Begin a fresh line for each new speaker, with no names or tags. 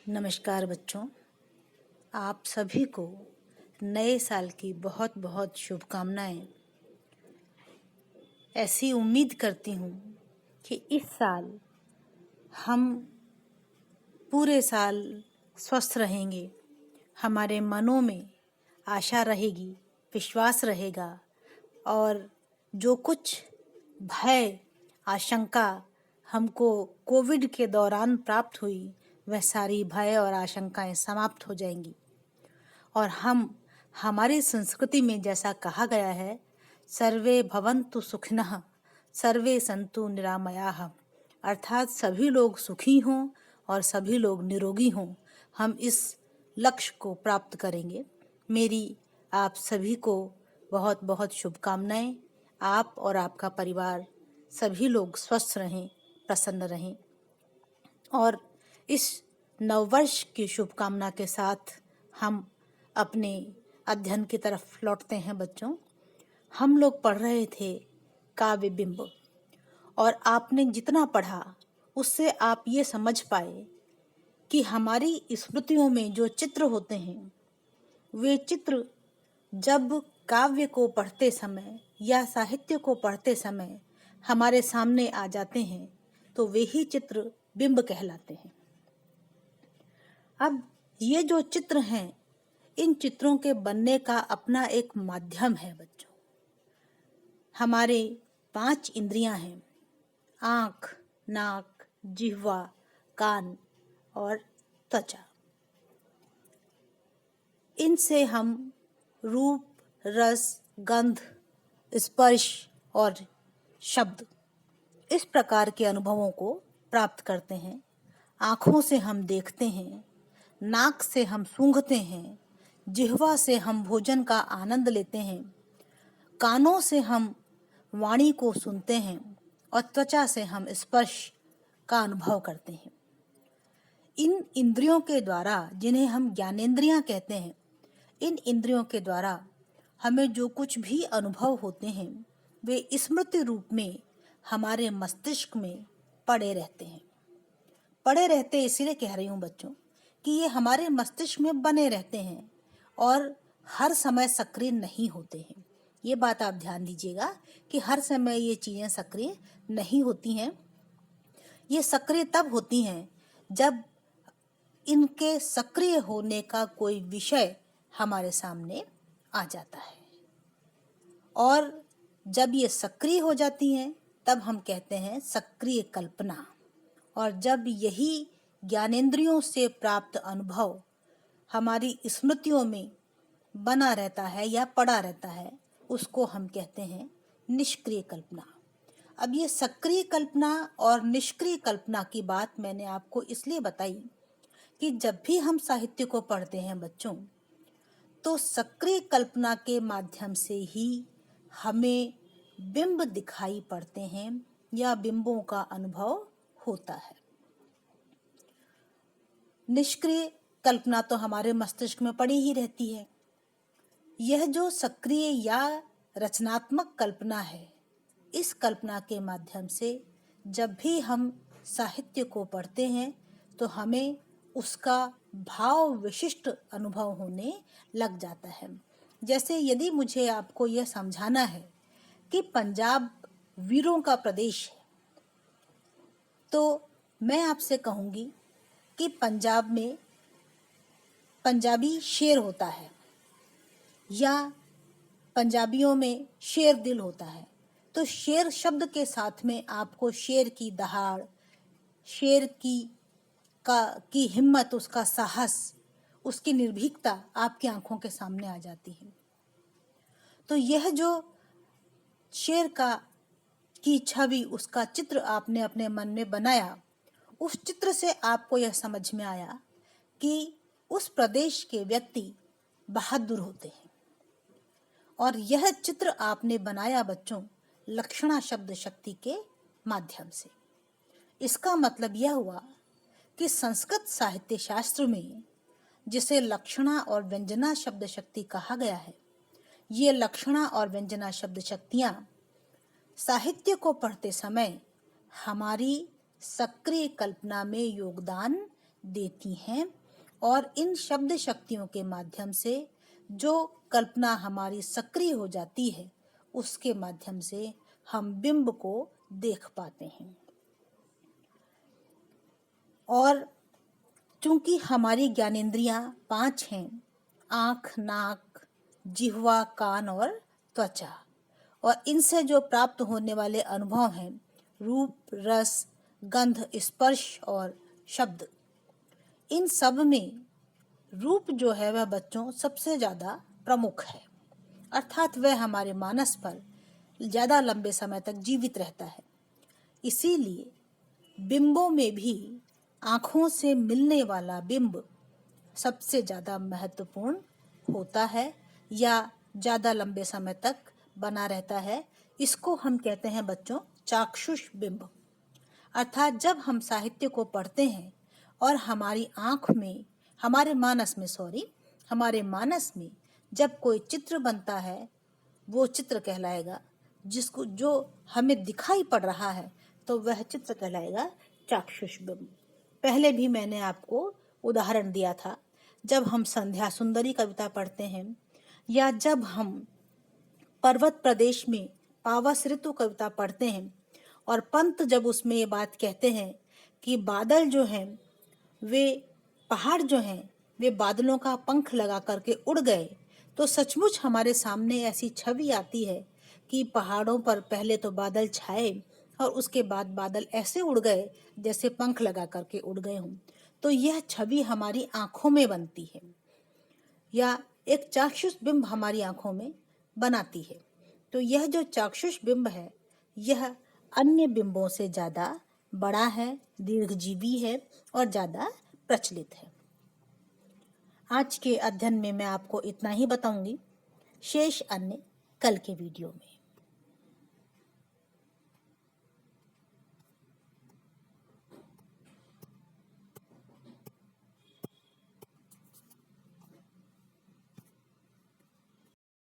नमस्कार बच्चों, आप सभी को नए साल की बहुत बहुत शुभकामनाएं। ऐसी उम्मीद करती हूँ कि इस साल हम पूरे साल स्वस्थ रहेंगे, हमारे मनों में आशा रहेगी, विश्वास रहेगा और जो कुछ भय, आशंका हमको कोविड के दौरान प्राप्त हुई, वह सारी भय और आशंकाएं समाप्त हो जाएंगी और हम हमारी संस्कृति में जैसा कहा गया है, सर्वे भवन्तु सुखिनः सर्वे सन्तु निरामयाः, अर्थात सभी लोग सुखी हों और सभी लोग निरोगी हों। हम इस लक्ष्य को प्राप्त करेंगे। मेरी आप सभी को बहुत बहुत शुभकामनाएं। आप और आपका परिवार सभी लोग स्वस्थ रहें, प्रसन्न रहें। और इस नववर्ष की शुभकामना के साथ हम अपने अध्ययन की तरफ लौटते हैं बच्चों। हम लोग पढ़ रहे थे काव्य बिंब और आपने जितना पढ़ा उससे आप ये समझ पाए कि हमारी स्मृतियों में जो चित्र होते हैं वे चित्र जब काव्य को पढ़ते समय या साहित्य को पढ़ते समय हमारे सामने आ जाते हैं तो वे ही चित्र बिंब कहलाते हैं। अब ये जो चित्र हैं, इन चित्रों के बनने का अपना एक माध्यम है बच्चों। हमारे 5 इंद्रियां हैं, आँख, नाक, जिह्वा, कान और त्वचा। इनसे हम रूप, रस, गंध, स्पर्श और शब्द इस प्रकार के अनुभवों को प्राप्त करते हैं। आँखों से हम देखते हैं, नाक से हम सूंघते हैं, जिह्वा से हम भोजन का आनंद लेते हैं, कानों से हम वाणी को सुनते हैं और त्वचा से हम स्पर्श का अनुभव करते हैं। इन इंद्रियों के द्वारा, जिन्हें हम ज्ञानेंद्रियां कहते हैं, इन इंद्रियों के द्वारा हमें जो कुछ भी अनुभव होते हैं वे स्मृति रूप में हमारे मस्तिष्क में पड़े रहते हैं। पड़े रहते इसलिए कह रही हूँ बच्चों कि ये हमारे मस्तिष्क में बने रहते हैं और हर समय सक्रिय नहीं होते हैं। ये बात आप ध्यान दीजिएगा कि हर समय ये चीज़ें सक्रिय नहीं होती हैं। ये सक्रिय तब होती हैं जब इनके सक्रिय होने का कोई विषय हमारे सामने आ जाता है और जब ये सक्रिय हो जाती हैं तब हम कहते हैं सक्रिय कल्पना। और जब यही ज्ञानेंद्रियों से प्राप्त अनुभव हमारी स्मृतियों में बना रहता है या पड़ा रहता है, उसको हम कहते हैं निष्क्रिय कल्पना। अब ये सक्रिय कल्पना और निष्क्रिय कल्पना की बात मैंने आपको इसलिए बताई कि जब भी हम साहित्य को पढ़ते हैं बच्चों, तो सक्रिय कल्पना के माध्यम से ही हमें बिंब दिखाई पड़ते हैं या बिंबों का अनुभव होता है। निष्क्रिय कल्पना तो हमारे मस्तिष्क में पड़ी ही रहती है। यह जो सक्रिय या रचनात्मक कल्पना है, इस कल्पना के माध्यम से जब भी हम साहित्य को पढ़ते हैं तो हमें उसका भाव विशिष्ट अनुभव होने लग जाता है। जैसे यदि मुझे आपको यह समझाना है कि पंजाब वीरों का प्रदेश है, तो मैं आपसे कहूँगी कि पंजाब में पंजाबी शेर होता है या पंजाबियों में शेर दिल होता है। तो शेर शब्द के साथ में आपको शेर की दहाड़, शेर की हिम्मत, उसका साहस, उसकी निर्भीकता आपकी आंखों के सामने आ जाती है। तो यह जो शेर की छवि, उसका चित्र आपने अपने मन में बनाया, उस चित्र से आपको यह समझ में आया कि उस प्रदेश के व्यक्ति बहादुर होते हैं। और यह चित्र आपने बनाया बच्चों लक्षणा शब्द शक्ति के माध्यम से। इसका मतलब यह हुआ कि संस्कृत साहित्य शास्त्र में जिसे लक्षणा और व्यंजना शब्द शक्ति कहा गया है, ये लक्षणा और व्यंजना शब्द शक्तियाँ साहित्य को पढ़ते समय हमारी सक्रिय कल्पना में योगदान देती हैं और इन शब्द शक्तियों के माध्यम से जो कल्पना हमारी सक्रिय हो जाती है उसके माध्यम से हम बिंब को देख पाते हैं। और चूंकि हमारी ज्ञानेंद्रियां 5 हैं, आँख, नाक, जिह्वा, कान और त्वचा, और इनसे जो प्राप्त होने वाले अनुभव हैं रूप, रस, गंध, स्पर्श और शब्द, इन सब में रूप जो है वह बच्चों सबसे ज़्यादा प्रमुख है, अर्थात वह हमारे मानस पर ज़्यादा लंबे समय तक जीवित रहता है। इसीलिए बिंबों में भी आँखों से मिलने वाला बिंब सबसे ज़्यादा महत्वपूर्ण होता है या ज़्यादा लंबे समय तक बना रहता है। इसको हम कहते हैं बच्चों चाक्षुष बिंब। अर्थात जब हम साहित्य को पढ़ते हैं और हमारी आँख में, हमारे मानस में जब कोई चित्र बनता है वो चित्र कहलाएगा, जिसको जो हमें दिखाई पड़ रहा है तो वह चित्र कहलाएगा चाक्षुष बिंब। पहले भी मैंने आपको उदाहरण दिया था, जब हम संध्या सुंदरी कविता पढ़ते हैं या जब हम पर्वत प्रदेश में पावस ऋतु कविता पढ़ते हैं और पंत जब उसमें ये बात कहते हैं कि बादल जो हैं वे, पहाड़ जो हैं वे बादलों का पंख लगा करके उड़ गए, तो सचमुच हमारे सामने ऐसी छवि आती है कि पहाड़ों पर पहले तो बादल छाए और उसके बाद बादल ऐसे उड़ गए जैसे पंख लगा करके उड़ गए हों। तो यह छवि हमारी आँखों में बनती है या एक चाक्षुष बिंब हमारी आँखों में बनाती है। तो यह जो चाक्षुष बिंब है यह अन्य बिंबों से ज़्यादा बड़ा है, दीर्घजीवी है और ज़्यादा प्रचलित है। आज के अध्ययन में मैं आपको इतना ही बताऊंगी, शेष अन्य कल के वीडियो में।